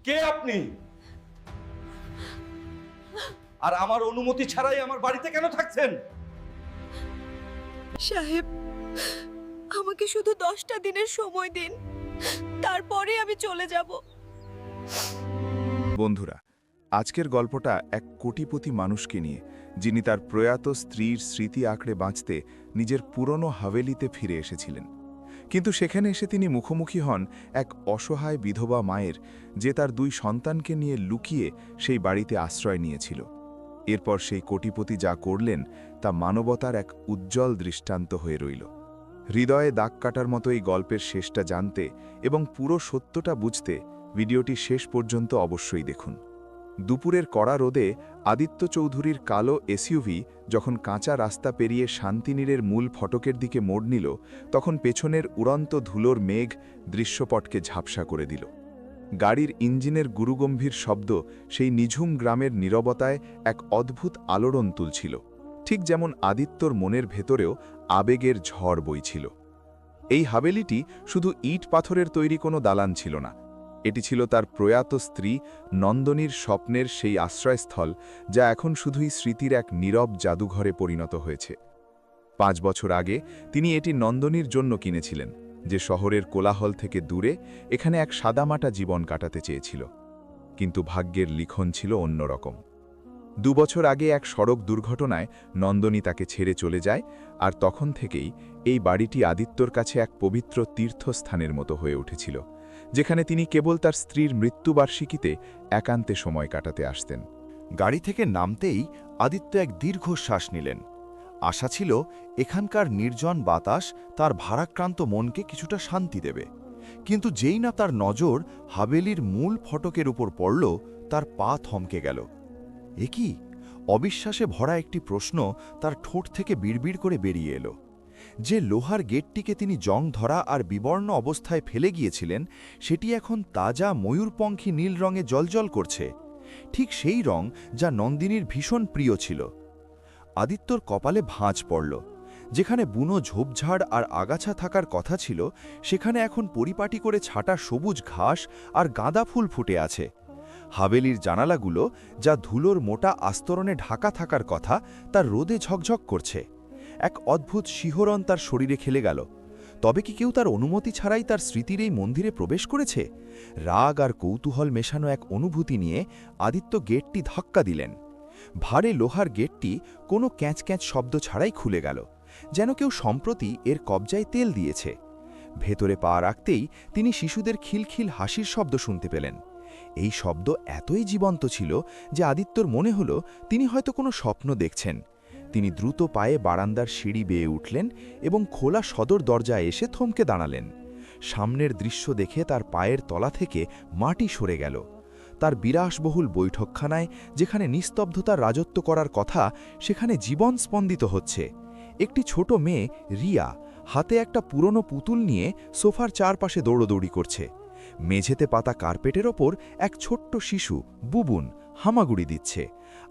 কে আপনি? আর আমার অনুমতি ছাড়াই আমার বাড়িতে কেন থাকছেন? সাহেব, আমাকে শুধু 10টা দিনের সময় দিন, তারপরে আমি চলে যাব। বন্ধুরা, আজকের গল্পটা এক কোটিপতি মানুষকে নিয়ে, যিনি তার প্রয়াত স্ত্রীর স্মৃতি আঁকড়ে বাঁচতে নিজের পুরনো হাভেলিতে ফিরে এসেছিলেন। কিন্তু সেখানে এসে তিনি মুখোমুখি হন এক অসহায় বিধবা মায়ের, যে তার 2 সন্তানকে নিয়ে লুকিয়ে সেই বাড়িতে আশ্রয় নিয়েছিল। এরপর সেই কোটিপতি যা করলেন তা মানবতার এক উজ্জ্বল দৃষ্টান্ত হয়ে রইল। হৃদয়ে দাগ কাটার মতো এই গল্পের শেষটা জানতে এবং পুরো সত্যটা বুঝতে ভিডিওটি শেষ পর্যন্ত অবশ্যই দেখুন। দুপুরের কড়া রোদে আদিত্য চৌধুরীর কালো এসইউভি যখন কাঁচা রাস্তা পেরিয়ে শান্তিনীরের মূল ফটকের দিকে মোড় নিল, তখন পেছনের উড়ন্ত ধুলোর মেঘ দৃশ্যপটকে ঝাপসা করে দিল। গাড়ির ইঞ্জিনের গুরুগম্ভীর শব্দ সেই নিঝুম গ্রামের নীরবতায় এক অদ্ভুত আলোড়ন তুলছিল, ঠিক যেমন আদিত্যর মনের ভেতরেও আবেগের ঝড় বইছিল। এই হাভেলিটি শুধু ইট পাথরের তৈরি কোনো দালান ছিল না, এটি ছিল তার প্রয়াত স্ত্রী নন্দনীর স্বপ্নের সেই আশ্রয়স্থল, যা এখন শুধুই স্মৃতির এক নীরব জাদুঘরে পরিণত হয়েছে। 5 বছর আগে তিনি এটি নন্দনীর জন্য কিনেছিলেন, যে শহরের কোলাহল থেকে দূরে এখানে এক সাদামাটা জীবন কাটাতে চেয়েছিল। কিন্তু ভাগ্যের লিখন ছিল অন্যরকম। 2 বছর আগে এক সড়ক দুর্ঘটনায় নন্দনী তাকে ছেড়ে চলে যায়, আর তখন থেকেই এই বাড়িটি আদিত্যর কাছে এক পবিত্র তীর্থস্থানের মতো হয়ে উঠেছিল, যেখানে তিনি কেবল তার স্ত্রীর মৃত্যুবার্ষিকীতে একান্তে সময় কাটাতে আসতেন। গাড়ি থেকে নামতেই আদিত্য এক দীর্ঘশ্বাস নিলেন। আশা ছিল এখানকার নির্জন বাতাস তার ভারাক্রান্ত মনকে কিছুটা শান্তি দেবে, কিন্তু যেই না তার নজর হাভেলির মূল ফটকের উপর পড়ল, তার পা থমকে গেল। এ কি? অবিশ্বাসে ভরা একটি প্রশ্ন তার ঠোঁট থেকে বিড়বিড় করে বেরিয়ে এলো। যে লোহার গেটটিকে তিনি জং ধরা আর বিবর্ণ অবস্থায় ফেলে গিয়েছিলেন, সেটি এখন তাজা ময়ূরপঙ্খী নীল রঙে জ্বলজ্বল করছে, ঠিক সেই রং যা নন্দিনীর ভীষণ প্রিয় ছিল। আদিত্যর কপালে ভাঁজ পড়ল। যেখানে বুনো ঝোপঝাড় আর আগাছা থাকার কথা ছিল, সেখানে এখন পরিপাটি করে ছাটা সবুজ ঘাস আর গাঁদা ফুল ফুটে আছে। হাভেলির জানালাগুলো, যা ধুলোর মোটা আস্তরণে ঢাকা থাকার কথা, তার রোদে ঝকঝক করছে। এক অদ্ভুত শিহরণ তার শরীরে খেলে গেল। তবে কি কেউ তার অনুমতি ছাড়াই তার স্মৃতির এই মন্দিরে প্রবেশ করেছে? রাগ আর কৌতূহল মেশানো এক অনুভূতি নিয়ে আদিত্য গেটটি ধাক্কা দিলেন। ভারে লোহার গেটটি কোনো ক্যাঁচ ক্যাঁচ শব্দ ছাড়াই খুলে গেল, যেন কেউ সম্প্রতি এর কবজায় তেল দিয়েছে। ভেতরে পা রাখতেই তিনি শিশুদের খিলখিল হাসির শব্দ শুনতে পেলেন। এই শব্দ এতই জীবন্ত ছিল যে আদিত্যর মনে হল তিনি হয়তো কোনো স্বপ্ন দেখছেন। তিনি দ্রুত পায়ে বারান্দার সিঁড়ি বেয়ে উঠলেন এবং খোলা সদর দরজায় এসে থমকে দাঁড়ালেন। সামনের দৃশ্য দেখে তার পায়ের তলা থেকে মাটি সরে গেল। তার বিলাসবহুল বৈঠকখানায়, যেখানে নিস্তব্ধতার রাজত্ব করার কথা, সেখানে জীবন স্পন্দিত হচ্ছে। একটি ছোট মেয়ে রিয়া হাতে একটা পুরনো পুতুল নিয়ে সোফার চারপাশে দৌড়দৌড়ি করছে। মেঝেতে পাতা কার্পেটের ওপর এক ছোট্ট শিশু বুবুন হামাগুড়ি দিচ্ছে,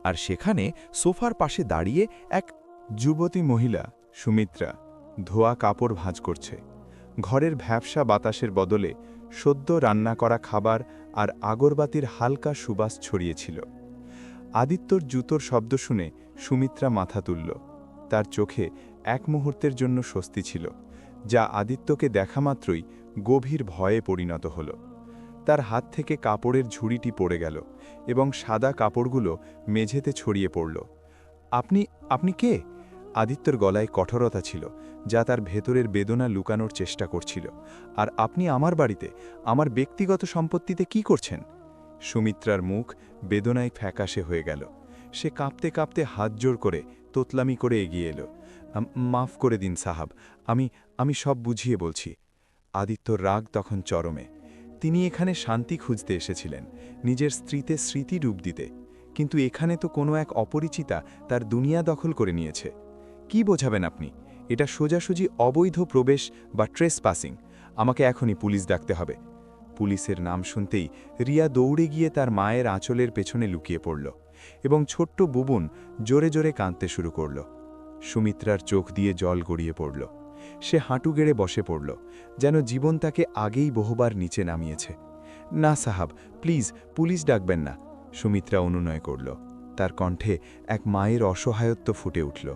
আর সেখানে সোফার পাশে দাঁড়িয়ে এক যুবতী মহিলা সুমিত্রা ধোয়া কাপড় ভাঁজ করছে। ঘরের ভ্যাপসা বাতাসের বদলে সদ্য রান্না করা খাবার আর আগরবাতির হালকা সুবাস ছড়িয়েছিল। আদিত্যর জুতোর শব্দ শুনে সুমিত্রা মাথা তুলল। তার চোখে এক মুহূর্তের জন্য স্বস্তি ছিল, যা আদিত্যকে দেখামাত্রই গভীর ভয়ে পরিণত হল। তার হাত থেকে কাপড়ের ঝুড়িটি পড়ে গেল এবং সাদা কাপড়গুলো মেঝেতে ছড়িয়ে পড়ল। আপনি কে? আদিত্যর গলায় কঠোরতা ছিল, যা তার ভেতরের বেদনা লুকানোর চেষ্টা করছিল। আর আপনি আমার বাড়িতে, আমার ব্যক্তিগত সম্পত্তিতে কি করছেন? সুমিত্রার মুখ বেদনায় ফ্যাকাশে হয়ে গেল। সে কাঁপতে কাঁপতে হাত জোড় করে তোতলামি করে এগিয়ে এলো। মাফ করে দিন সাহাব, আমি সব বুঝিয়ে বলছি। আদিত্যর রাগ তখন চরমে। তিনি এখানে শান্তি খুঁজতে এসেছিলেন, নিজের স্ত্রীতে স্মৃতি ডুব দিতে, কিন্তু এখানে তো কোনো এক অপরিচিতা তার দুনিয়া দখল করে নিয়েছে। কি বোঝাবেন আপনি? এটা সোজাসুজি অবৈধ প্রবেশ বা ট্রেসপাসিং। আমাকে এখনই পুলিশ ডাকতে হবে। পুলিশের নাম শুনতেই রিয়া দৌড়ে গিয়ে তার মায়ের আঁচলের পেছনে লুকিয়ে পড়ল এবং ছোট্ট বুবুন জোরে জোরে কাঁদতে শুরু করল। সুমিত্রার চোখ দিয়ে জল গড়িয়ে পড়ল। সে হাঁটু গেড়ে বসে পড়ল, যেন জীবন তাকে আগেই বহুবার নিচে নামিয়েছে। না সাহাব, প্লিজ পুলিশ ডাকবেন না। সুমিত্রা অনুনয় করল। তার কণ্ঠে এক মায়ের অসহায়ত্ব ফুটে উঠল।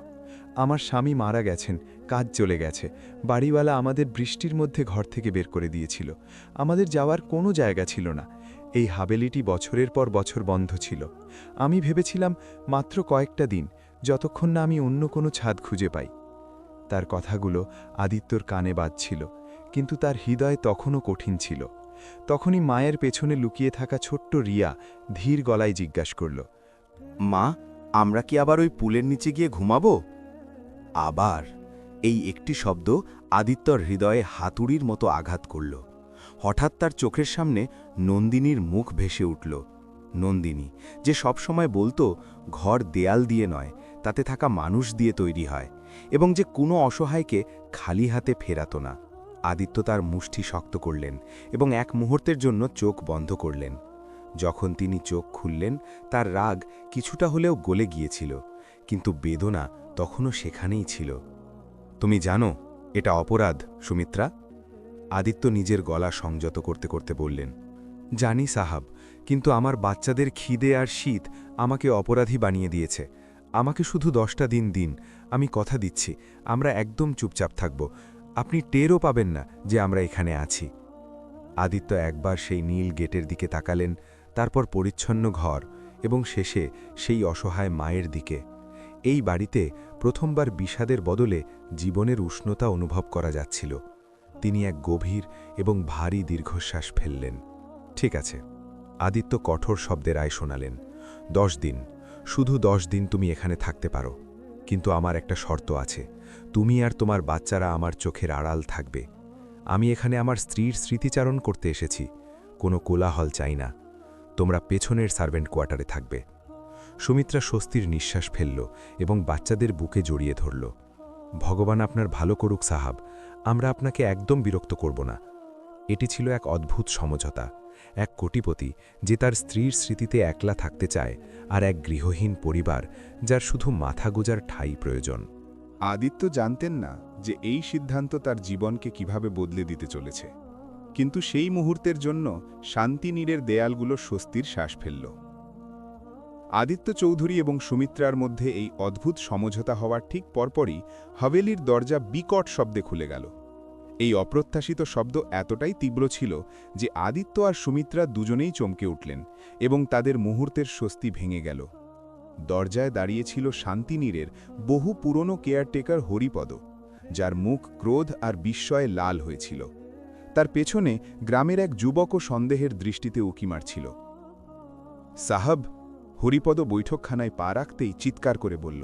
আমার স্বামী মারা গেছেন, কাজ চলে গেছে। বাড়িওয়ালা আমাদের বৃষ্টির মধ্যে ঘর থেকে বের করে দিয়েছিল। আমাদের যাওয়ার কোনো জায়গা ছিল না। এই হাবেলিটি বছরের পর বছর বন্ধ ছিল। আমি ভেবেছিলাম মাত্র কয়েকটা দিন, যতক্ষণ না আমি অন্য কোনো ছাদ খুঁজে পাই। তার কথাগুলো আদিত্যর কানে বাজছিল, কিন্তু তার হৃদয় তখনও কঠিন ছিল। তখনই মায়ের পেছনে লুকিয়ে থাকা ছোট্ট রিয়া ধীর গলায় জিজ্ঞাসা করল, মা, আমরা কি আবার ওই পুলের নিচে গিয়ে ঘুমাবো? আবার এই একটি শব্দ আদিত্যর হৃদয়ে হাতুড়ির মতো আঘাত করল। হঠাৎ তার চোখের সামনে নন্দিনীর মুখ ভেসে উঠল। নন্দিনী, যে সবসময় বলতো ঘর দেয়াল দিয়ে নয়, তাতে থাকা মানুষ দিয়ে তৈরি হয়, এবং যে কোনো অসহায়কে খালি হাতে ফেরাতো না। আদিত্য তার মুষ্টি শক্ত করলেন এবং এক মুহূর্তের জন্য চোখ বন্ধ করলেন। যখন তিনি চোখ খুললেন, তার রাগ কিছুটা হলেও গলে গিয়েছিল, কিন্তু বেদনা তখনও সেখানেই ছিল। তুমি জানো এটা অপরাধ, সুমিত্রা? আদিত্য নিজের গলা সংযত করতে করতে বললেন। জানি সাহাব, কিন্তু আমার বাচ্চাদের খিদে আর শীত আমাকে অপরাধী বানিয়ে দিয়েছে। আমাকে শুধু 10টা দিন দিন, আমি কথা দিচ্ছি আমরা একদম চুপচাপ থাকব। আপনি টেরও পাবেন না যে আমরা এখানে আছি। আদিত্য একবার সেই নীল গেটের দিকে তাকালেন, তারপর পরিচ্ছন্ন ঘর এবং শেষে সেই অসহায় মায়ের দিকে। এই বাড়িতে প্রথমবার বিষাদের বদলে জীবনের উষ্ণতা অনুভব করা যাচ্ছিল। তিনি এক গভীর এবং ভারী দীর্ঘশ্বাস ফেললেন। ঠিক আছে, আদিত্য কঠোর শব্দের রায় শোনালেন। 10 দিন, শুধু 10 দিন তুমি এখানে থাকতে পারো, কিন্তু আমার একটা শর্ত আছে। তুমি আর তোমার বাচ্চারা আমার চোখের আড়াল থাকবে। আমি এখানে আমার স্ত্রীর স্মৃতিচারণ করতে এসেছি, কোনো কোলাহল চাই না। তোমরা পেছনের সার্ভেন্ট কোয়ার্টারে থাকবে। সুমিত্রা স্বস্তির নিঃশ্বাস ফেলল এবং বাচ্চাদের বুকে জড়িয়ে ধরল। ভগবান আপনার ভালো করুক সাহাব, আমরা আপনাকে একদম বিরক্ত করব না। এটি ছিল এক অদ্ভুত সমঝোতা, এক কোটিপতি যে তার স্ত্রীর স্মৃতিতে একলা থাকতে চায়, আর এক গৃহহীন পরিবার যার শুধু মাথা গোজার ঠাঁই প্রয়োজন। আদিত্য জানতেন না যে এই সিদ্ধান্ত তার জীবনকে কিভাবে বদলে দিতে চলেছে, কিন্তু সেই মুহূর্তের জন্য শান্তিনীড়ের দেয়ালগুলো স্বস্তির শ্বাস ফেলল। আদিত্য চৌধুরী এবং সুমিত্রার মধ্যে এই অদ্ভুত সমঝোতা হওয়ার ঠিক পরপরই হাভেলির দরজা বিকট শব্দে খুলে গেল। এই অপ্রত্যাশিত শব্দ এতটাই তীব্র ছিল যে আদিত্য আর সুমিত্রা দুজনেই চমকে উঠলেন এবং তাদের মুহূর্তের স্বস্তি ভেঙে গেল। দরজায় দাঁড়িয়েছিল শান্তিনীড়ের বহু পুরনো কেয়ারটেকার হরিপদ, যার মুখ ক্রোধ আর বিস্ময়ে লাল হয়েছিল। তার পেছনে গ্রামের এক যুবকও সন্দেহের দৃষ্টিতে উকি মারছিল। সাহাব, হরিপদ বৈঠকখানায় পা রাখতেই চিৎকার করে বলল।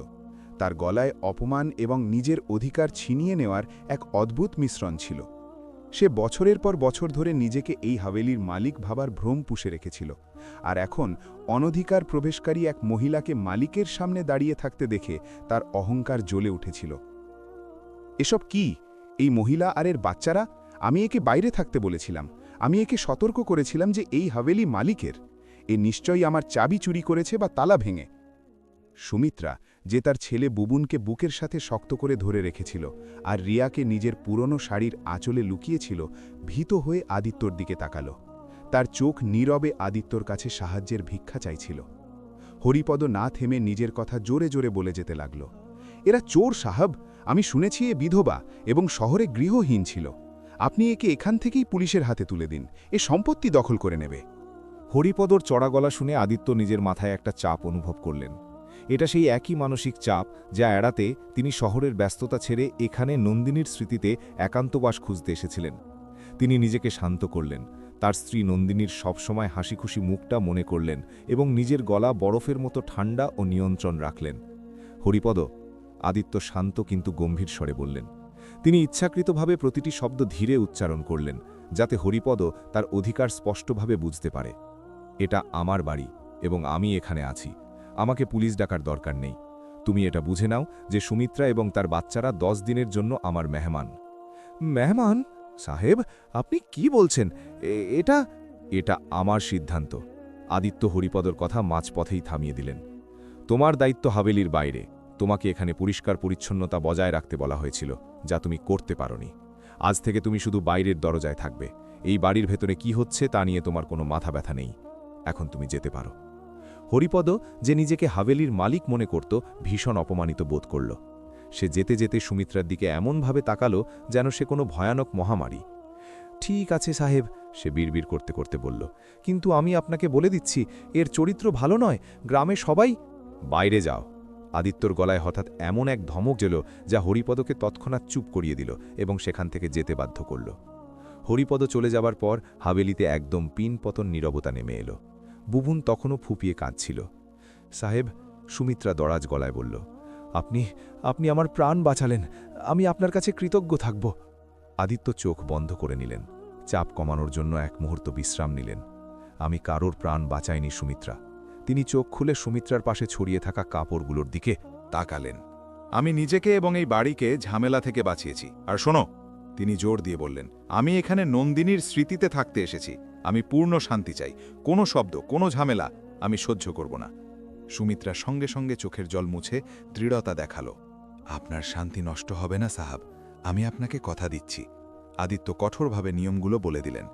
তার গলায় অপমান এবং নিজের অধিকার ছিনিয়ে নেওয়ার এক অদ্ভুত মিশ্রণ ছিল। সে বছরের পর বছর ধরে নিজেকে এই হাভেলির মালিক ভাবার ভ্রম পুষে রেখেছিল, আর এখন অনধিকার প্রবেশকারী এক মহিলাকে মালিকের সামনে দাঁড়িয়ে থাকতে দেখে তার অহংকার জ্বলে উঠেছিল। এসব কি? এই মহিলা আর এর বাচ্চারা? আমি একে বাইরে থাকতে বলেছিলাম। আমি একে সতর্ক করেছিলাম যে এই হাভেলি মালিকের। এ নিশ্চয়ই আমার চাবি চুরি করেছে বা তালা ভেঙে। সুমিত্রা, যে তার ছেলে বুবুনকে বুকের সাথে শক্ত করে ধরে রেখেছিল আর রিয়াকে নিজের পুরনো শাড়ির আঁচলে লুকিয়েছিল, ভীত হয়ে আদিত্যর দিকে তাকাল। তার চোখ নীরবে আদিত্যর কাছে সাহায্যের ভিক্ষা চাইছিল। হরিপদ না থেমে নিজের কথা জোরে জোরে বলে যেতে লাগল। এরা চোর সাহাব, আমি শুনেছি এ বিধবা এবং শহরে গৃহহীন ছিল। আপনি একে এখান থেকেই পুলিশের হাতে তুলে দিন, এ সম্পত্তি দখল করে নেবে। হরিপদর চড়া গলা শুনে আদিত্য নিজের মাথায় একটা চাপ অনুভব করলেন। এটা সেই একই মানসিক চাপ যা এড়াতে তিনি শহরের ব্যস্ততা ছেড়ে এখানে নন্দিনীর স্মৃতিতে একান্তবাস খুঁজতে এসেছিলেন। তিনি নিজেকে শান্ত করলেন, তার স্ত্রী নন্দিনীর সবসময় হাসিখুশি মুখটা মনে করলেন এবং নিজের গলা বরফের মতো ঠান্ডা ও নিয়ন্ত্রণ রাখলেন। হরিপদ, আদিত্য শান্ত কিন্তু গম্ভীর স্বরে বললেন। তিনি ইচ্ছাকৃতভাবে প্রতিটি শব্দ ধীরে উচ্চারণ করলেন, যাতে হরিপদ তার অধিকার স্পষ্টভাবে বুঝতে পারে। এটা আমার বাড়ি এবং আমি এখানে আছি। আমাকে পুলিশ ডাকার দরকার নেই। তুমি এটা বুঝে নাও যে সুমিত্রা এবং তার বাচ্চারা 10 দিনের জন্য আমার মেহমান। মেহমান সাহেব, আপনি কি বলছেন? এটা এটা আমার সিদ্ধান্ত। আদিত্য হরিপদর কথা মাঝপথেই থামিয়ে দিলেন। তোমার দায়িত্ব হাভেলির বাইরে। তোমাকে এখানে পরিষ্কার পরিচ্ছন্নতা বজায় রাখতে বলা হয়েছিল, যা তুমি করতে পারোনি। আজ থেকে তুমি শুধু বাইরের দরজায় থাকবে এই বাড়ির ভেতরে কি হচ্ছে তা নিয়ে তোমার কোনো মাথা ব্যথা নেই। এখন তুমি যেতে পারো। হরিপদ, যে নিজেকে হাভেলির মালিক মনে করত, ভীষণ অপমানিত বোধ করল। সে যেতে যেতে সুমিত্রার দিকে এমনভাবে তাকালো যেন সে কোনো ভয়ানক মহামারী। ঠিক আছে সাহেব, সে বিড়বিড় করতে করতে বলল, কিন্তু আমি আপনাকে বলে দিচ্ছি, এর চরিত্র ভালো নয়। গ্রামে সবাই বাইরে যাও। আদিত্যর গলায় হঠাৎ এমন এক ধমক এলো যা হরিপদকে তৎক্ষণাৎ চুপ করিয়ে দিল এবং সেখান থেকে যেতে বাধ্য করল। হরিপদ চলে যাবার পর হাভেলিতে একদম পিনপতন নীরবতা নেমে এলো। বুবুন তখনও ফুপিয়ে কাঁদছিল। সাহেব, সুমিত্রা দরাজ গলায় বলল, আপনি আপনি আমার প্রাণ বাঁচালেন। আমি আপনার কাছে কৃতজ্ঞ থাকব। আদিত্য চোখ বন্ধ করে নিলেন। চাপ কমানোর জন্য এক মুহূর্ত বিশ্রাম নিলেন। আমি কারোর প্রাণ বাঁচাইনি সুমিত্রা। তিনি চোখ খুলে সুমিত্রার পাশে ছড়িয়ে থাকা কাপড়গুলোর দিকে তাকালেন। আমি নিজেকে এবং এই বাড়িকে ঝামেলা থেকে বাঁচিয়েছি। আর শোনো, তিনি জোর দিয়ে বললেন, আমি এখানে নন্দিনীর স্মৃতিতে থাকতে এসেছি। আমি পূর্ণ শান্তি চাই। কোনো শব্দ, কোনো ঝামেলা আমি সহ্য করব না। সুমিত্রা সঙ্গে সঙ্গে চোখের জল মুছে দৃঢ়তা দেখালো। আপনার শান্তি নষ্ট হবে না সাহাব, আমি আপনাকে কথা দিচ্ছি। আদিত্য কঠোরভাবে নিয়মগুলো বলে দিলেন।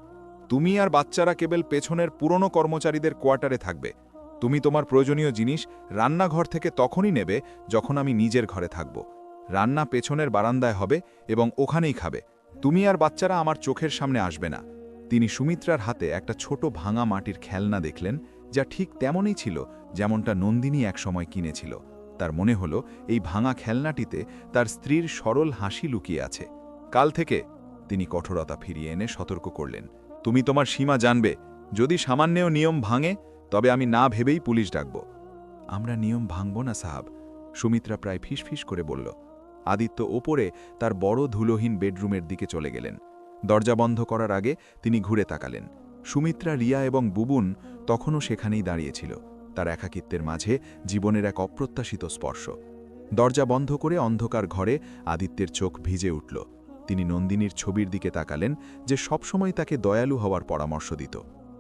তুমি আর বাচ্চারা কেবল পেছনের পুরনো কর্মচারীদের কোয়ার্টারে থাকবে। তুমি তোমার প্রয়োজনীয় জিনিস রান্নাঘর থেকে তখনই নেবে যখন আমি নিজের ঘরে থাকব। রান্না পেছনের বারান্দায় হবে এবং ওখানেই খাবে। তুমি আর বাচ্চারা আমার চোখের সামনে আসবে না। তিনি সুমিত্রার হাতে একটা ছোট ভাঙা মাটির খেলনা দেখলেন, যা ঠিক তেমনই ছিল যেমনটা নন্দিনী একসময় কিনেছিল। তার মনে হলো এই ভাঙা খেলনাটিতে তার স্ত্রীর সরল হাসি লুকিয়ে আছে। কাল থেকে তিনি কঠোরতা ফিরিয়ে এনে সতর্ক করলেন, তুমি তোমার সীমা জানবে। যদি সামান্যও নিয়ম ভাঙে তবে আমি না ভেবেই পুলিশ ডাকব। আমরা নিয়ম ভাঙব না সাহাব, সুমিত্রা প্রায় ফিসফিস করে বলল। আদিত্য ওপরে তার বড় ধুলোহীন বেডরুমের দিকে চলে গেলেন। দরজা বন্ধ করার আগে তিনি ঘুরে তাকালেন। সুমিত্রা, রিয়া এবং বুবুন তখনও সেখানেই দাঁড়িয়েছিল, তার একাকিত্বের মাঝে জীবনের এক অপ্রত্যাশিত স্পর্শ। দরজা বন্ধ করে অন্ধকার ঘরে আদিত্যের চোখ ভিজে উঠল। তিনি নন্দিনীর ছবির দিকে তাকালেন, যে সবসময় তাকে দয়ালু হওয়ার পরামর্শ দিত।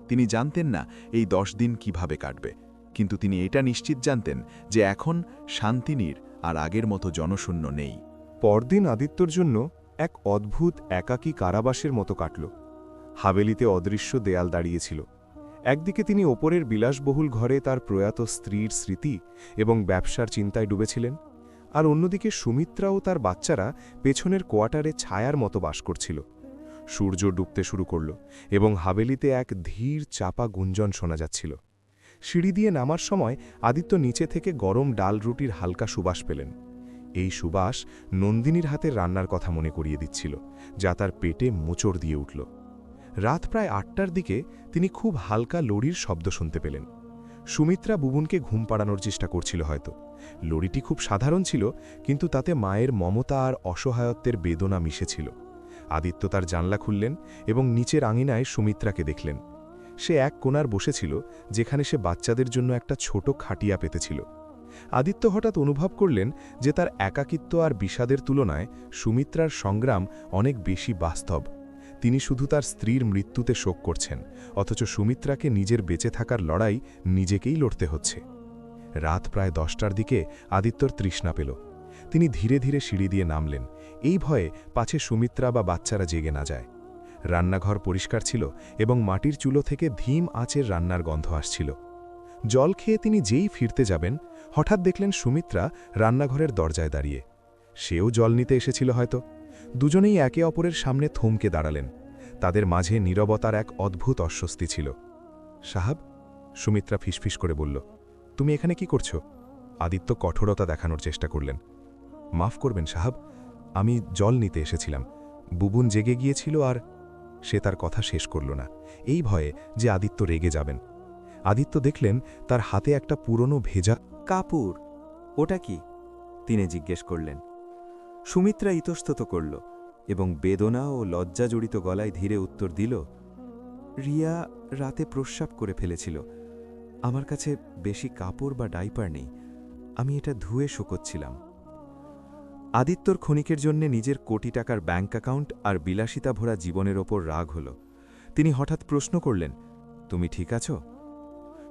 তিনি জানতেন না এই 10 দিন কিভাবে কাটবে, কিন্তু তিনি এটা নিশ্চিত জানতেন যে এখন শান্তিনীর আর আগের মতো জনশূন্য নেই। পরদিন আদিত্যর জন্য এক অদ্ভুত একাকী কারাবাসের মতো কাটল। হাভেলিতে অদৃশ্য দেয়াল দাঁড়িয়েছিল। একদিকে তিনি ওপরের বিলাসবহুল ঘরে তার প্রয়াত স্ত্রীর স্মৃতি এবং ব্যবসার চিন্তায় ডুবেছিলেন, আর অন্যদিকে সুমিত্রা ও তার বাচ্চারা পেছনের কোয়ার্টারে ছায়ার মতো বাস করছিল। সূর্য ডুবতে শুরু করল এবং হাভেলিতে এক ধীর চাপা গুঞ্জন শোনা যাচ্ছিল। সিঁড়ি দিয়ে নামার সময় আদিত্য নিচে থেকে গরম ডাল রুটির হালকা সুবাস পেলেন। এই সুবাস নন্দিনীর হাতের রান্নার কথা মনে করিয়ে দিচ্ছিল, যা তার পেটে মোচড় দিয়ে উঠল। রাত প্রায় 8টার দিকে তিনি খুব হালকা লড়ির শব্দ শুনতে পেলেন। সুমিত্রা বুবুনকে ঘুম পাড়ানোর চেষ্টা করছিল হয়তো। লড়িটি খুব সাধারণ ছিল, কিন্তু তাতে মায়ের মমতা আর অসহায়ত্বের বেদনা মিশেছিল। আদিত্য তার জানলা খুললেন এবং নিচের আঙিনায় সুমিত্রাকে দেখলেন। সে এক কোণার বসেছিল, যেখানে সে বাচ্চাদের জন্য একটা ছোট খাটিয়া পেতেছিল। আদিত্য হঠাৎ অনুভব করলেন যে তার একাকিত্ব আর বিষাদের তুলনায় সুমিত্রার সংগ্রাম অনেক বেশি বাস্তব। তিনি শুধু তার স্ত্রীর মৃত্যুতে শোক করছেন, অথচ সুমিত্রাকে নিজের বেঁচে থাকার লড়াই নিজেকেই লড়তে হচ্ছে। রাত প্রায় 10টার দিকে আদিত্যর তৃষ্ণা পেল। তিনি ধীরে ধীরে সিঁড়ি দিয়ে নামলেন, এই ভয়ে পাছে সুমিত্রা বা বাচ্চারা জেগে না যায়। রান্নাঘর পরিষ্কার ছিল এবং মাটির চুলো থেকে ধীম আঁচের রান্নার গন্ধ আসছিল। জল খেয়ে তিনি যেই ফিরতে যাবেন, হঠাৎ দেখলেন সুমিত্রা রান্নাঘরের দরজায় দাঁড়িয়ে। সেও জল নিতে এসেছিল হয়তো। দুজনেই একে অপরের সামনে থমকে দাঁড়ালেন। তাদের মাঝে নীরবতার এক অদ্ভুত অস্বস্তি ছিল। সাহাব, সুমিত্রা ফিসফিস করে বলল, তুমি এখানে কি করছো? আদিত্য কঠোরতা দেখানোর চেষ্টা করলেন। মাফ করবেন সাহাব, আমি জল নিতে এসেছিলাম। বুবুন জেগে গিয়েছিল আর সে তার কথা শেষ করল না, এই ভয়ে যে আদিত্য রেগে যাবেন। আদিত্য দেখলেন তার হাতে একটা পুরনো ভেজা কাপড়। ওটা কি? তিনি জিজ্ঞেস করলেন। সুমিত্রা ইতস্তত করল এবং বেদনা ও লজ্জা জড়িত গলায় ধীরে উত্তর দিল, রিয়া রাতে প্রস্রাব করে ফেলেছিল। আমার কাছে বেশি কাপড় বা ডাইপার নেই, আমি এটা ধুয়ে শুকোচ্ছিলাম। আদিত্যর ক্ষণিকের জন্যে নিজের কোটি টাকার ব্যাঙ্ক অ্যাকাউন্ট আর বিলাসিতা ভরা জীবনের ওপর রাগ হল। তিনি হঠাৎ প্রশ্ন করলেন, তুমি ঠিক আছো?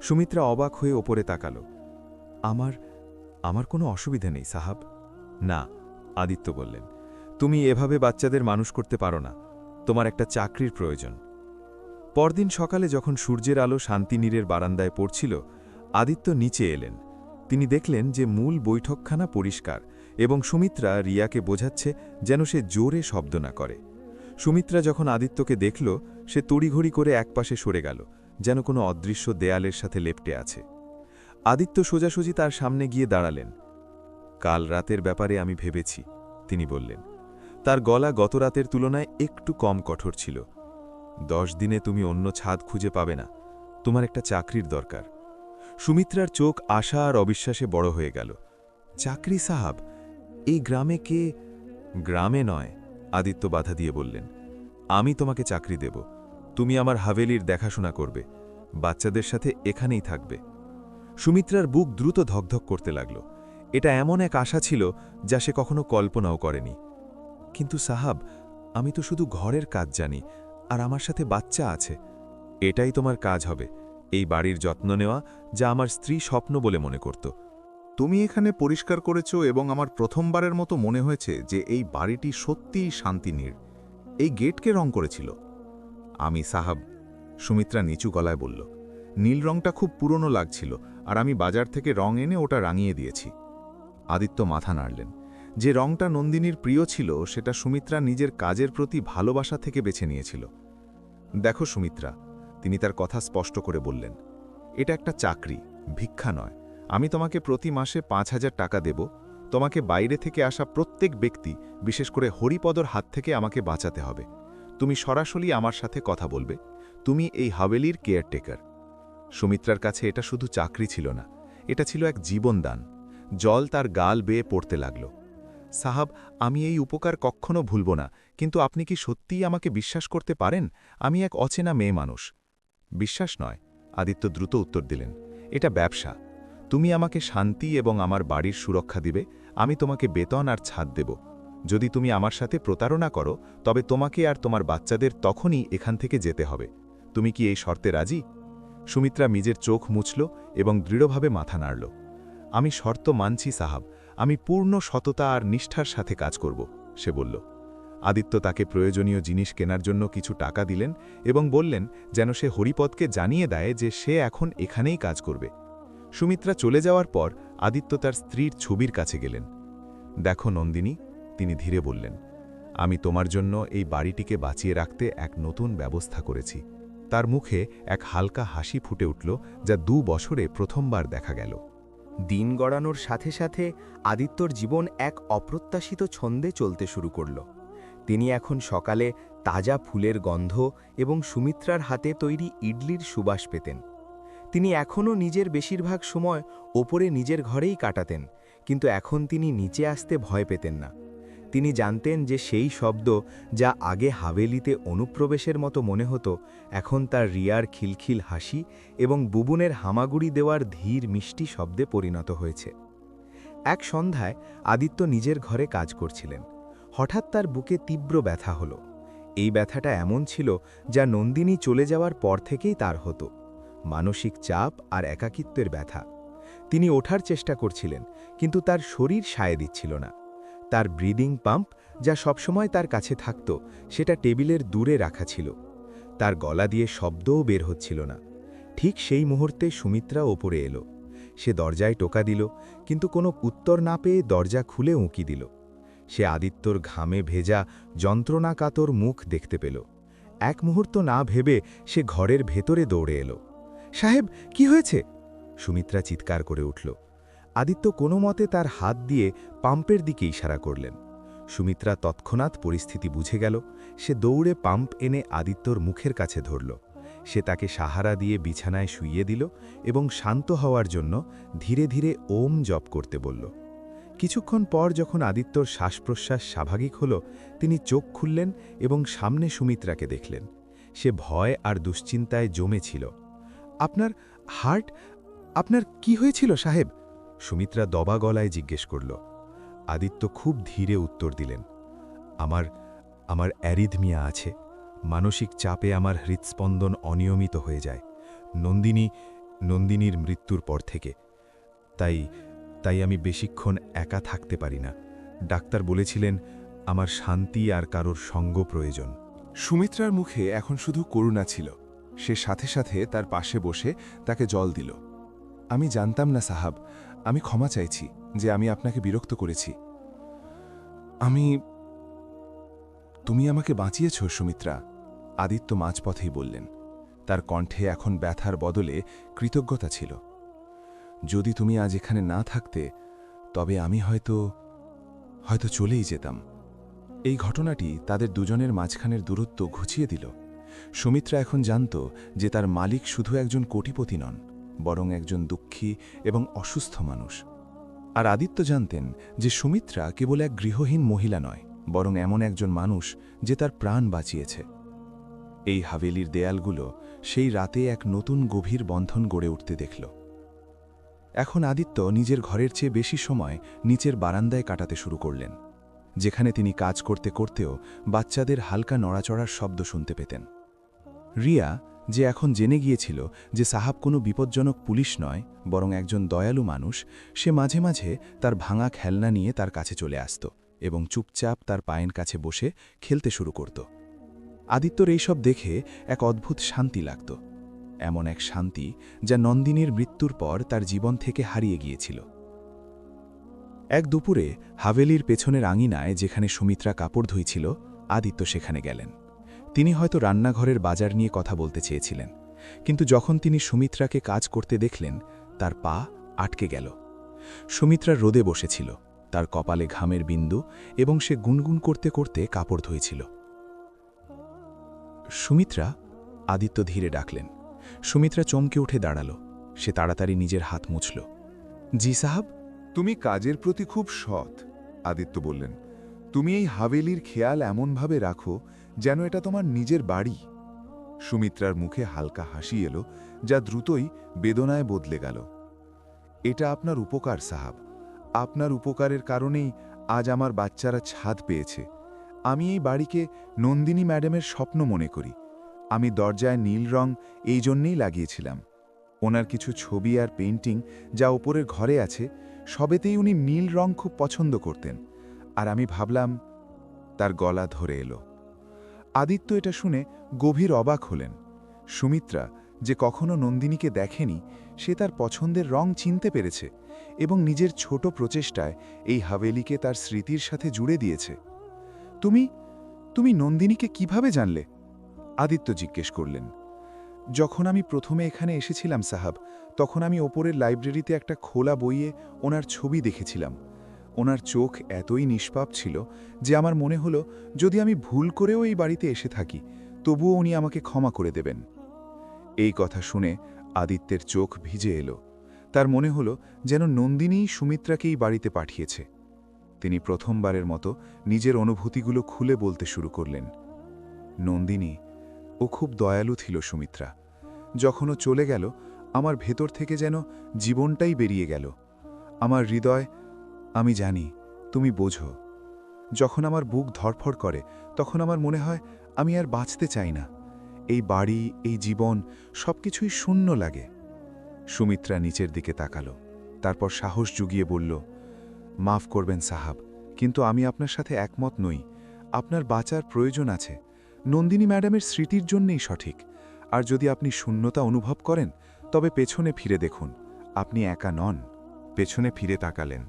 সুমিত্রা অবাক হয়ে ওপরে তাকাল। আমার কোনো অসুবিধা নেই সাহাব। না, আদিত্য বললেন, তুমি এভাবে বাচ্চাদের মানুষ করতে পারো না। তোমার একটা চাকরির প্রয়োজন। পরদিন সকালে যখন সূর্যের আলো শান্তিনীরের বারান্দায় পড়ছিল, আদিত্য নিচে এলেন। তিনি দেখলেন যে মূল বৈঠকখানা পরিষ্কার এবং সুমিত্রা রিয়াকে বোঝাচ্ছে যেন সে জোরে শব্দ না করে। সুমিত্রা যখন আদিত্যকে দেখল, সে তড়িঘড়ি করে একপাশে সরে গেল, যেন কোনো অদৃশ্য দেয়ালের সাথে লেপ্টে আছে। আদিত্য সোজাসুজি তার সামনে গিয়ে দাঁড়ালেন। কাল রাতের ব্যাপারে আমি ভেবেছি, তিনি বললেন। তার গলা গত রাতের তুলনায় একটু কম কঠোর ছিল। 10 দিনে তুমি অন্য ছাদ খুঁজে পাবে না, তোমার একটা চাকরির দরকার। সুমিত্রার চোখ আশা আর অবিশ্বাসে বড় হয়ে গেল। চাকরি সাহাব, এই গ্রামে কে? গ্রামে নয়, আদিত্য বাধা দিয়ে বললেন। আমি তোমাকে চাকরি দেব, তুমি আমার হাভেলির দেখাশোনা করবে, বাচ্চাদের সাথে এখানেই থাকবে। সুমিত্রার বুক দ্রুত ধকধক করতে লাগল। এটা এমন এক আশা ছিল যা সে কখনো কল্পনাও করেনি। কিন্তু সাহাব, আমি তো শুধু ঘরের কাজ জানি, আর আমার সাথে বাচ্চা আছে। এটাই তোমার কাজ হবে, এই বাড়ির যত্ন নেওয়া, যা আমার স্ত্রী স্বপ্ন বলে মনে করত। তুমি এখানে পরিষ্কার করেছ এবং আমার প্রথমবারের মতো মনে হয়েছে যে এই বাড়িটি সত্যিই শান্তিনীর। এই গেটকে রং করেছিল? আমি সাহাব, সুমিত্রা নিচু গলায় বলল। নীল রংটা খুব পুরনো লাগছিল, আর আমি বাজার থেকে রং এনে ওটা রাঙিয়ে দিয়েছি। আদিত্য মাথা নাড়লেন। যে রংটা নন্দিনীর প্রিয় ছিল সেটা সুমিত্রা নিজের কাজের প্রতি ভালোবাসা থেকে বেছে নিয়েছিল। দেখো সুমিত্রা, তিনি তার কথা স্পষ্ট করে বললেন, এটা একটা চাকরি, ভিক্ষা নয়। আমি তোমাকে প্রতি মাসে 5,000 টাকা দেব। তোমাকে বাইরে থেকে আসা প্রত্যেক ব্যক্তি, বিশেষ করে হরিপদর হাত থেকে আমাকে বাঁচাতে হবে। তুমি সরাসরি আমার সাথে কথা বলবে। তুমি এই হাভেলির কেয়ারটেকার। সুমিত্রার কাছে এটা শুধু চাকরি ছিল না, এটা ছিল এক জীবনদান। জল তার গাল বেয়ে পড়তে লাগল। সাহাব, আমি এই উপকার কখনো ভুলব না, কিন্তু আপনি কি সত্যিই আমাকে বিশ্বাস করতে পারেন? আমি এক অচেনা মেয়ে মানুষ। বিশ্বাস নয়, আদিত্য দ্রুত উত্তর দিলেন। এটা ব্যবসা। তুমি আমাকে শান্তি এবং আমার বাড়ির সুরক্ষা দিবে, আমি তোমাকে বেতন আর ছাদ দেব। যদি তুমি আমার সাথে প্রতারণা করো, তবে তোমাকে আর তোমার বাচ্চাদের তখনই এখান থেকে যেতে হবে। তুমি কি এই শর্তে রাজি? সুমিত্রা নিজের চোখ মুছল এবং দৃঢ়ভাবে মাথা নাড়ল। আমি শর্ত মানছি সাহাব, আমি পূর্ণ সততা আর নিষ্ঠার সাথে কাজ করব, সে বলল। আদিত্য তাকে প্রয়োজনীয় জিনিস কেনার জন্য কিছু টাকা দিলেন এবং বললেন যেন সে হরিপদকে জানিয়ে দেয় যে সে এখন এখানেই কাজ করবে। সুমিত্রা চলে যাওয়ার পর আদিত্য তার স্ত্রীর ছবির কাছে গেলেন। দেখো নন্দিনী, তিনি ধীরে বললেন, আমি তোমার জন্য এই বাড়িটিকে বাঁচিয়ে রাখতে এক নতুন ব্যবস্থা করেছি। তার মুখে এক হালকা হাসি ফুটে উঠল, যা 2 বছরে প্রথমবার দেখা গেল। দিন গড়ানোর সাথে সাথে আদিত্যর জীবন এক অপ্রত্যাশিত ছন্দে চলতে শুরু করল। তিনি এখন সকালে তাজা ফুলের গন্ধ এবং সুমিত্রার হাতে তৈরি ইডলির সুবাস পেতেন। তিনি এখনও নিজের বেশিরভাগ সময় ওপরে নিজের ঘরেই কাটাতেন, কিন্তু এখন তিনি নিচে আসতে ভয় পেতেন না। তিনি জানতেন যে সেই শব্দ, যা আগে হাভেলিতে অনুপ্রবেশের মতো মনে হতো, এখন তার রিয়ার খিলখিল হাসি এবং বুবুনের হামাগুড়ি দেওয়ার ধীর মিষ্টি শব্দে পরিণত হয়েছে। এক সন্ধ্যায় আদিত্য নিজের ঘরে কাজ করছিলেন। হঠাৎ তার বুকে তীব্র ব্যথা হলো। এই ব্যথাটা এমন ছিল যা নন্দিনী চলে যাওয়ার পর থেকেই তার হতো। মানসিক চাপ আর একাকিত্বের ব্যথা। তিনি ওঠার চেষ্টা করছিলেন, কিন্তু তার শরীর সায় দিচ্ছিল না। তার ব্রিদিং পাম্প, যা সবসময় তার কাছে থাকত, সেটা টেবিলের দূরে রাখা ছিল। তার গলা দিয়ে শব্দও বের হচ্ছিল না। ঠিক সেই মুহূর্তে সুমিত্রা ওপরে এলো। সে দরজায় টোকা দিল, কিন্তু কোনো উত্তর না পেয়ে দরজা খুলে উঁকি দিল। সে আদিত্যর ঘামে ভেজা, যন্ত্রণাকাতর মুখ দেখতে পেল। এক মুহূর্ত না ভেবে সে ঘরের ভেতরে দৌড়ে এলো। সাহেব, কি হয়েছে? সুমিত্রা চিৎকার করে উঠল। আদিত্য কোনো মতে তার হাত দিয়ে পাম্পের দিকে ইশারা করলেন। সুমিত্রা তৎক্ষণাৎ পরিস্থিতি বুঝে গেল। সে দৌড়ে পাম্প এনে আদিত্যর মুখের কাছে ধরল। সে তাকে সাহারা দিয়ে বিছানায় শুইয়ে দিল এবং শান্ত হওয়ার জন্য ধীরে ধীরে ওম জপ করতে বলল। কিছুক্ষণ পর যখন আদিত্যর শ্বাসপ্রশ্বাস স্বাভাবিক হল, তিনি চোখ খুললেন এবং সামনে সুমিত্রাকে দেখলেন। সে ভয় আর দুশ্চিন্তায় জমেছিল। আপনার কি হয়েছিল সাহেব? সুমিত্রা দবা গলায় জিজ্ঞেস করল। আদিত্য খুব ধীরে উত্তর দিলেন, আমার অ্যারিথমিয়া আছে। মানসিক চাপে আমার হৃৎস্পন্দন অনিয়মিত হয়ে যায়। নন্দিনীর মৃত্যুর পর থেকে। তাই আমি বেশিক্ষণ একা থাকতে পারি না। ডাক্তার বলেছিলেন আমার শান্তি আর কারোর সঙ্গ প্রয়োজন। সুমিত্রার মুখে এখন শুধু করুণা ছিল। সে সাথে সাথে তার পাশে বসে তাকে জল দিল। আমি জানতাম না সাহাব, আমি ক্ষমা চাইছি যে আমি আপনাকে বিরক্ত করেছি। তুমি আমাকে বাঁচিয়েছ সুমিত্রা, আদিত্য মাঝপথেই বললেন। তার কণ্ঠে এখন ব্যথার বদলে কৃতজ্ঞতা ছিল। যদি তুমি আজ এখানে না থাকতে তবে আমি হয়তো চলেই যেতাম। এই ঘটনাটি তাদের দুজনের মাঝখানের দূরত্ব ঘুচিয়ে দিল। সুমিত্রা এখন জানত যে তার মালিক শুধু একজন কোটিপতি নন, বরং একজন দুঃখী এবং অসুস্থ মানুষ। আর আদিত্য জানতেন যে সুমিত্রা কেবল এক গৃহহীন মহিলা নয়, বরং এমন একজন মানুষ যে তার প্রাণ বাঁচিয়েছে। এই হাভেলির দেয়ালগুলো সেই রাতে এক নতুন গভীর বন্ধন গড়ে উঠতে দেখল। এখন আদিত্য নিজের ঘরের চেয়ে বেশি সময় নিচের বারান্দায় কাটাতে শুরু করলেন, যেখানে তিনি কাজ করতে করতেও বাচ্চাদের হালকা নড়াচড়ার শব্দ শুনতে পেতেন। রিয়া, যে এখন জেনে গিয়েছিল যে সাহাব কোনো বিপজ্জনক পুলিশ নয়, বরং একজন দয়ালু মানুষ, সে মাঝে মাঝে তার ভাঙা খেলনা নিয়ে তার কাছে চলে আসত এবং চুপচাপ তার পায়ের কাছে বসে খেলতে শুরু করত। আদিত্যর এইসব দেখে এক অদ্ভুত শান্তি লাগত, এমন এক শান্তি যা নন্দিনীর মৃত্যুর পর তার জীবন থেকে হারিয়ে গিয়েছিল। এক দুপুরে হাভেলির পেছনের আঙিনায়, যেখানে সুমিত্রা কাপড় ধুইছিল, আদিত্য সেখানে গেলেন। তিনি হয়তো রান্নাঘরের বাজার নিয়ে কথা বলতে চেয়েছিলেন, কিন্তু যখন তিনি সুমিত্রাকে কাজ করতে দেখলেন, তার পা আটকে গেল। সুমিত্রা রোদে বসেছিল, তার কপালে ঘামের বিন্দু, এবং সে গুনগুন করতে করতে কাপড় ধুয়েছিল। সুমিত্রা, আদিত্য ধীরে ডাকলেন। সুমিত্রা চমকে উঠে দাঁড়াল। সে তাড়াতাড়ি নিজের হাত মুছল। জি সাহাব। তুমি কাজের প্রতি খুব সৎ, আদিত্য বললেন। তুমি এই হাভেলির খেয়াল এমনভাবে রাখো যেন এটা তোমার নিজের বাড়ি। সুমিত্রার মুখে হালকা হাসি এলো, যা দ্রুতই বেদনায় বদলে গেল। এটা আপনার উপকার সাহাব, আপনার উপকারের কারণেই আজ আমার বাচ্চারা ছাদ পেয়েছে। আমি এই বাড়িকে নন্দিনী ম্যাডামের স্বপ্ন মনে করি। আমি দরজায় নীল রং এই জন্যেই লাগিয়েছিলাম। ওনার কিছু ছবি আর পেইন্টিং যা ওপরের ঘরে আছে, সবেতেই উনি নীল রং খুব পছন্দ করতেন। আর আমি ভাবলাম। তার গলা ধরে এলো। আদিত্য এটা শুনে গভীর অবাক হলেন। সুমিত্রা, যে কখনো নন্দিনীকে দেখেনি, সে তার পছন্দের রং চিনতে পেরেছে এবং নিজের ছোট প্রচেষ্টায় এই হাভেলিকে তার স্মৃতির সাথে জুড়ে দিয়েছে। তুমি নন্দিনীকে কিভাবে জানলে? আদিত্য জিজ্ঞেস করলেন। যখন আমি প্রথমে এখানে এসেছিলাম সাহাব, তখন আমি ওপরের লাইব্রেরিতে একটা খোলা বইয়ে ওনার ছবি দেখেছিলাম। ওনার চোখ এতই নিষ্পাপ ছিল যে আমার মনে হলো যদি আমি ভুল করেও এই বাড়িতে এসে থাকি, তবুও উনি আমাকে ক্ষমা করে দেবেন। এই কথা শুনে আদিত্যের চোখ ভিজে এলো। তার মনে হলো যেন নন্দিনীই সুমিত্রাকেই বাড়িতে পাঠিয়েছে। তিনি প্রথমবারের মতো নিজের অনুভূতিগুলো খুলে বলতে শুরু করলেন। নন্দিনী, ও খুব দয়ালু ছিল সুমিত্রা। যখন ও চলে গেল, আমার ভেতর থেকে যেন জীবনটাই বেরিয়ে গেল। আমার হৃদয়, আমি জানি তুমি বোঝো। যখন আমার বুক ধড়ফড় করে, তখন আমার মনে হয় আমি আর বাঁচতে চাই না। এই বাড়ি, এই জীবন, সবকিছুই শূন্য লাগে। সুমিত্রা নিচের দিকে তাকালো, তারপর সাহস জুগিয়ে বলল, মাফ করবেন সাহাব, কিন্তু আমি আপনার সাথে একমত নই। আপনার বাঁচার প্রয়োজন আছে। নন্দিনী ম্যাডামের স্মৃতির জন্যেই সঠিক। আর যদি আপনি শূন্যতা অনুভব করেন, তবে পেছনে ফিরে দেখুন, আপনি একা নন। পেছনে ফিরে তাকালেন।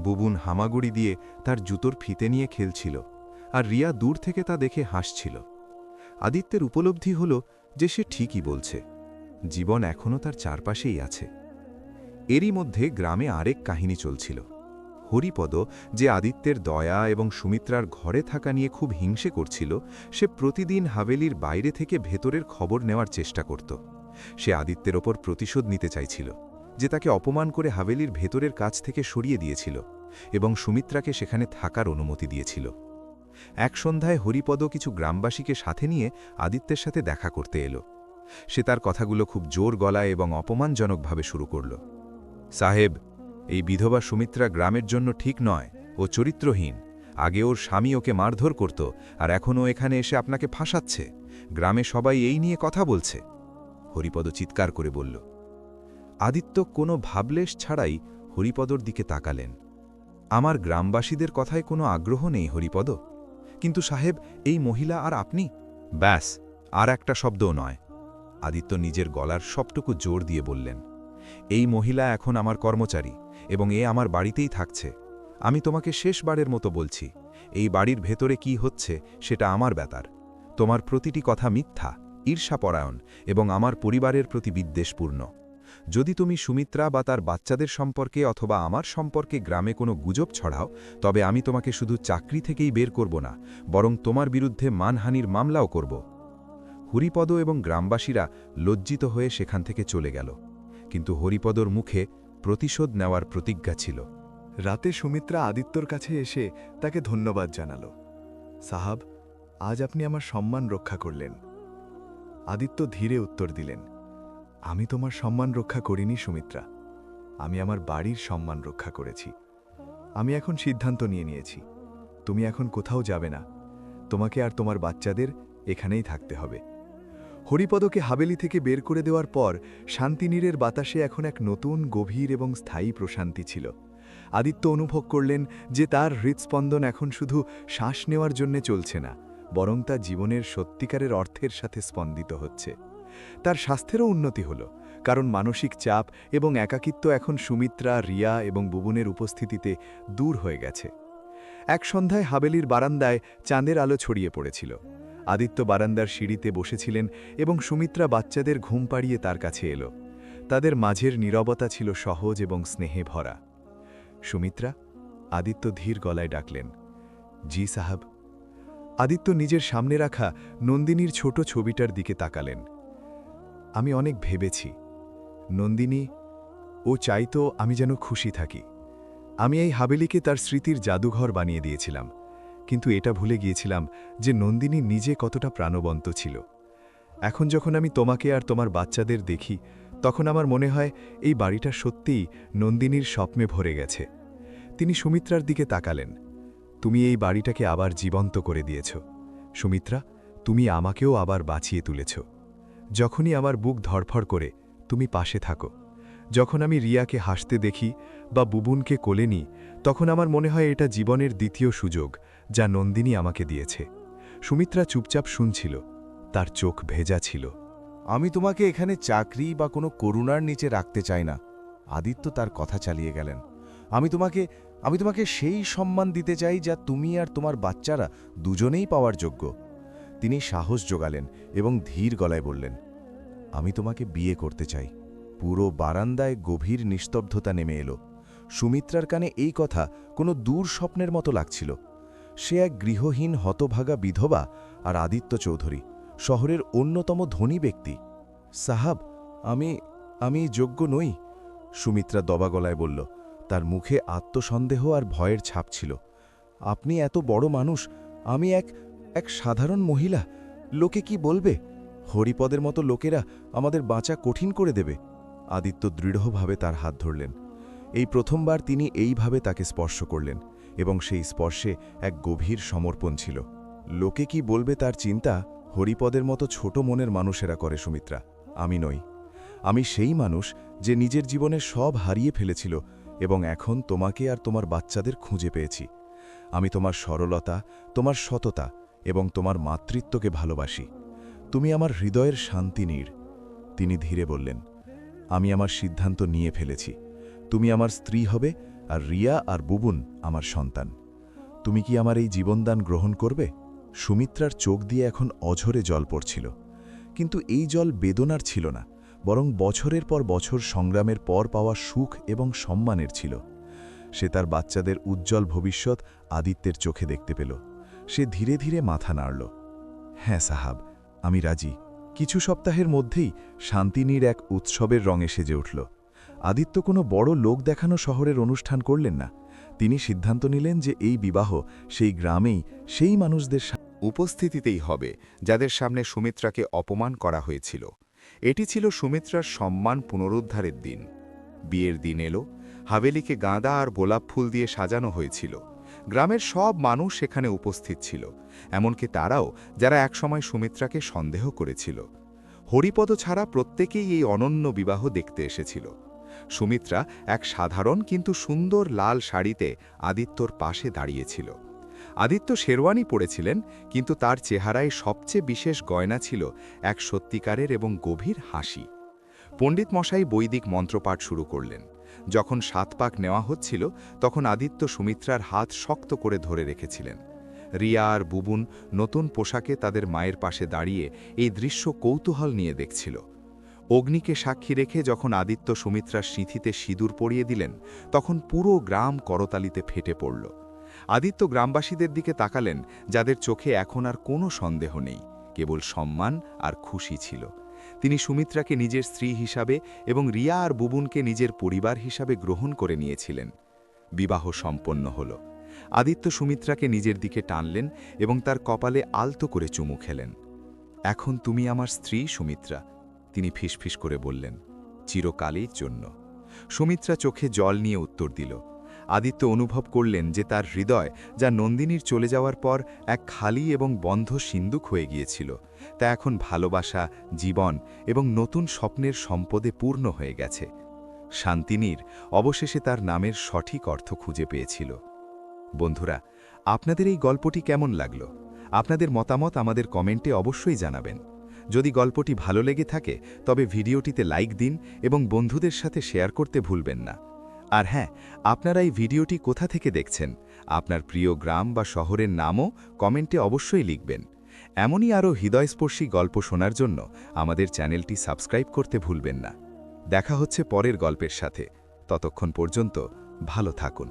বুবুন হামাগুড়ি দিয়ে তার জুতোর ফিতে নিয়ে খেলছিল, আর রিয়া দূর থেকে তা দেখে হাসছিল। আদিত্যের উপলব্ধি হল যে সে ঠিকই বলছে, জীবন এখনও তার চারপাশেই আছে। এরই মধ্যে গ্রামে আরেক কাহিনী চলছিল। হরিপদ, যে আদিত্যের দয়া এবং সুমিত্রার ঘরে থাকা নিয়ে খুব হিংসে করছিল, সে প্রতিদিন হাভেলির বাইরে থেকে ভেতরের খবর নেওয়ার চেষ্টা করত। সে আদিত্যের ওপর প্রতিশোধ নিতে চাইছিল, যে তাকে অপমান করে হাভেলির ভেতরের কাছ থেকে সরিয়ে দিয়েছিল এবং সুমিত্রাকে সেখানে থাকার অনুমতি দিয়েছিল। এক সন্ধ্যায় হরিপদ কিছু গ্রামবাসীকে সাথে নিয়ে আদিত্যের সাথে দেখা করতে এলো। সে তার কথাগুলো খুব জোর গলায় এবং অপমানজনকভাবে শুরু করল। সাহেব, এই বিধবা সুমিত্রা গ্রামের জন্য ঠিক নয়, ও চরিত্রহীন। আগে ওর স্বামী ওকে মারধর করত, আর এখনও এখানে এসে আপনাকে ফাঁসাচ্ছে। গ্রামে সবাই এই নিয়ে কথা বলছে। হরিপদ চিৎকার করে বলল। আদিত্য কোনো ভাবলেশ ছাড়াই হরিপদর দিকে তাকালেন। আমার গ্রামবাসীদের কথায় কোনো আগ্রহ নেই হরিপদ, কিন্তু সাহেব, এই মহিলা আর আপনি। ব্যাস, আর একটা শব্দও নয়। আদিত্য নিজের গলার সবটুকু জোর দিয়ে বললেন, এই মহিলা এখন আমার কর্মচারী এবং এ আমার বাড়িতেই থাকছে। আমি তোমাকে শেষবারের মতো বলছি, এই বাড়ির ভেতরে কি হচ্ছে সেটা আমার ব্যাপার। তোমার প্রতিটি কথা মিথ্যা, ঈর্ষাপরায়ণ এবং আমার পরিবারের প্রতি বিদ্বেষপূর্ণ। যদি তুমি সুমিত্রা বা তার বাচ্চাদের সম্পর্কে অথবা আমার সম্পর্কে গ্রামে কোনো গুজব ছড়াও, তবে আমি তোমাকে শুধু চাকরি থেকেই বের করব না, বরং তোমার বিরুদ্ধে মানহানির মামলাও করব। হরিপদ এবং গ্রামবাসীরা লজ্জিত হয়ে সেখান থেকে চলে গেল, কিন্তু হরিপদর মুখে প্রতিশোধ নেওয়ার প্রতিজ্ঞা ছিল। রাতে সুমিত্রা আদিত্যর কাছে এসে তাকে ধন্যবাদ জানাল। সাহাব, আজ আপনি আমার সম্মান রক্ষা করলেন। আদিত্য ধীরে উত্তর দিলেন, আমি তোমার সম্মান রক্ষা করিনি সুমিত্রা, আমি আমার বাড়ির সম্মান রক্ষা করেছি। আমি এখন সিদ্ধান্ত নিয়েছি, তুমি এখন কোথাও যাবে না, তোমাকে আর তোমার বাচ্চাদের এখানেই থাকতে হবে। হরিপদকে হাবেলি থেকে বের করে দেওয়ার পর শান্তিনীরের বাতাসে এখন এক নতুন গভীর এবং স্থায়ী প্রশান্তি ছিল। আদিত্য অনুভব করলেন যে তার হৃৎস্পন্দন এখন শুধু শ্বাস নেওয়ার জন্য চলছে না, বরং তা জীবনের সত্যিকারের অর্থের সাথে স্পন্দিত হচ্ছে। তার স্বাস্থ্যেরও উন্নতি হল, কারণ মানসিক চাপ এবং একাকিত্ব এখন সুমিত্রা, রিয়া এবং বুবুনের উপস্থিতিতে দূর হয়ে গেছে। এক সন্ধ্যায় হাবেলির বারান্দায় চাঁদের আলো ছড়িয়ে পড়েছিল। আদিত্য বারান্দার সিঁড়িতে বসেছিলেন এবং সুমিত্রা বাচ্চাদের ঘুম পাড়িয়ে তার কাছে এলো। তাদের মাঝের নীরবতা ছিল সহজ এবং স্নেহে ভরা। সুমিত্রা, আদিত্য ধীর গলায় ডাকলেন। জি সাহাব। আদিত্য নিজের সামনে রাখা নন্দিনীর ছোট ছবিটার দিকে তাকালেন। আমি অনেক ভেবেছি, নন্দিনী, ও চাইতো আমি যেন খুশি থাকি। আমি এই হাবেলিকে তার স্মৃতির জাদুঘর বানিয়ে দিয়েছিলাম, কিন্তু এটা ভুলে গিয়েছিলাম যে নন্দিনী নিজে কতটা প্রাণবন্ত ছিল। এখন যখন আমি তোমাকে আর তোমার বাচ্চাদের দেখি, তখন আমার মনে হয় এই বাড়িটা সত্যিই নন্দিনীর স্বপ্নে ভরে গেছে। তিনি সুমিত্রার দিকে তাকালেন। তুমি এই বাড়িটাকে আবার জীবন্ত করে দিয়েছ সুমিত্রা, তুমি আমাকেও আবার বাঁচিয়ে তুলেছ। যখনই আমার বুক ধড়ফড় করে তুমি পাশে থাকো, যখন আমি রিয়াকে হাসতে দেখি বা বুবুনকে কোলে নিই, তখন আমার মনে হয় এটা জীবনের দ্বিতীয় সুযোগ যা নন্দিনী আমাকে দিয়েছে। সুমিত্রা চুপচাপ শুনছিল, তার চোখ ভেজা ছিল। আমি তোমাকে এখানে চাকরি বা কোনো করুণার নিচে রাখতে চাই না। আদিত্য তার কথা চালিয়ে গেলেন। আমি তোমাকে সেই সম্মান দিতে চাই যা তুমি আর তোমার বাচ্চারা দুজনেই পাওয়ার যোগ্য। তিনি সাহস জোগালেন এবং ধীর গলায় বললেন, আমি তোমাকে বিয়ে করতে চাই। পুরো বারান্দায় গভীর নিস্তব্ধতা নেমে এলো। সুমিত্রার কানে এই কথা কোনো দূর স্বপ্নের মতো লাগছিল। সে এক গৃহহীন হতভাগা বিধবা, আর আদিত্য চৌধুরী শহরের অন্যতম ধনী ব্যক্তি। সাহাব, আমি যোগ্য নই, সুমিত্রা দবা গলায় বলল। তার মুখে আত্মসন্দেহ আর ভয়ের ছাপ ছিল। আপনি এত বড় মানুষ, আমি এক সাধারণ মহিলা, লোকে কি বলবে? হরিপদের মতো লোকেরা আমাদের বাঁচা কঠিন করে দেবে। আদিত্য দৃঢ়ভাবে তার হাত ধরলেন। এই প্রথমবার তিনি এইভাবে তাকে স্পর্শ করলেন, এবং সেই স্পর্শে এক গভীর সমর্পণ ছিল। লোকে কি বলবে তার চিন্তা হরিপদের মতো ছোট মনের মানুষেরা করে সুমিত্রা, আমি নই। আমি সেই মানুষ যে নিজের জীবনে সব হারিয়ে ফেলেছিল এবং এখন তোমাকে আর তোমার বাচ্চাদের খুঁজে পেয়েছি। আমি তোমার সরলতা, তোমার সততা এবং তোমার মাতৃত্বকে ভালোবাসি। তুমি আমার হৃদয়ের শান্তি নীড়। তিনি ধীরে বললেন, আমি আমার সিদ্ধান্ত নিয়ে ফেলেছি। তুমি আমার স্ত্রী হবে, আর রিয়া আর বুবুন আমার সন্তান। তুমি কি আমার এই জীবনদান গ্রহণ করবে? সুমিত্রার চোখ দিয়ে এখন অঝরে জল পড়ছিল, কিন্তু এই জল বেদনার ছিল না, বরং বছরের পর বছর সংগ্রামের পর পাওয়া সুখ এবং সম্মানের ছিল। সে তার বাচ্চাদের উজ্জ্বল ভবিষ্যৎ আদিত্যের চোখে দেখতে পেল। সে ধীরে ধীরে মাথা নাড়ল। হ্যাঁ সাহাব, আমি রাজি। কিছু সপ্তাহের মধ্যেই শান্তিনীর এক উৎসবের রঙে সেজে উঠল। আদিত্য কোনো বড় লোক দেখানো শহরের অনুষ্ঠান করলেন না। তিনি সিদ্ধান্ত নিলেন যে এই বিবাহ সেই গ্রামেই, সেই মানুষদের উপস্থিতিতেই হবে যাদের সামনে সুমিত্রাকে অপমান করা হয়েছিল। এটি ছিল সুমিত্রার সম্মান পুনরুদ্ধারের দিন। বিয়ের দিন এলো। হাভেলিকে গাঁদা আর গোলাপ ফুল দিয়ে সাজানো হয়েছিল। গ্রামের সব মানুষ সেখানে উপস্থিত ছিল, এমনকি তারাও যারা একসময় সুমিত্রাকে সন্দেহ করেছিল। হরিপদ ছাড়া প্রত্যেকেই এই অনন্য বিবাহ দেখতে এসেছিল। সুমিত্রা এক সাধারণ কিন্তু সুন্দর লাল শাড়িতে আদিত্যর পাশে দাঁড়িয়েছিল। আদিত্য শেরওয়ানি পড়েছিলেন, কিন্তু তার চেহারায় সবচেয়ে বিশেষ গয়না ছিল এক সত্যিকারের এবং গভীর হাসি। পণ্ডিত মশাই বৈদিক মন্ত্রপাঠ শুরু করলেন। যখন 7 পাক নেওয়া হচ্ছিল, তখন আদিত্য সুমিত্রার হাত শক্ত করে ধরে রেখেছিলেন। রিয়া আর বুবুন নতুন পোশাকে তাদের মায়ের পাশে দাঁড়িয়ে এই দৃশ্য কৌতূহল নিয়ে দেখছিল। অগ্নিকে সাক্ষী রেখে যখন আদিত্য সুমিত্রার সিঁথিতে সিঁদুর পরিয়ে দিলেন, তখন পুরো গ্রাম করতালিতে ফেটে পড়ল। আদিত্য গ্রামবাসীদের দিকে তাকালেন, যাদের চোখে এখন আর কোনো সন্দেহ নেই, কেবল সম্মান আর খুশি ছিল। তিনি সুমিত্রাকে নিজের স্ত্রী হিসাবে এবং রিয়া আর বুবুনকে নিজের পরিবার হিসাবে গ্রহণ করে নিয়েছিলেন। বিবাহ সম্পন্ন হল। আদিত্য সুমিত্রাকে নিজের দিকে টানলেন এবং তার কপালে আলতো করে চুমু খেলেন। এখন তুমি আমার স্ত্রী সুমিত্রা, তিনি ফিসফিস করে বললেন, চিরকালের জন্য। সুমিত্রা চোখে জল নিয়ে উত্তর দিল। আদিত্য অনুভব করলেন যে তার হৃদয়, যা নন্দিনীর চলে যাওয়ার পর এক খালি এবং বন্ধ সিন্দুক হয়ে গিয়েছিল, তা এখন ভালোবাসা, জীবন এবং নতুন স্বপ্নের সম্পদে পূর্ণ হয়ে গেছে। শান্তিনীর অবশেষে তার নামের সঠিক অর্থ খুঁজে পেয়েছিল। বন্ধুরা, আপনাদের এই গল্পটি কেমন লাগলো? আপনাদের মতামত আমাদের কমেন্টে অবশ্যই জানাবেন। যদি গল্পটি ভালো লেগে থাকে, তবে ভিডিওটিতে লাইক দিন এবং বন্ধুদের সাথে শেয়ার করতে ভুলবেন না। আর হ্যাঁ, আপনারা এই ভিডিওটি কোথা থেকে দেখছেন, আপনার প্রিয় গ্রাম বা শহরের নামও কমেন্টে অবশ্যই লিখবেন। এমনই আরও হৃদয়স্পর্শী গল্প শোনার জন্য আমাদের চ্যানেলটি সাবস্ক্রাইব করতে ভুলবেন না। দেখা হচ্ছে পরের গল্পের সাথে। ততক্ষণ পর্যন্ত ভালো থাকুন।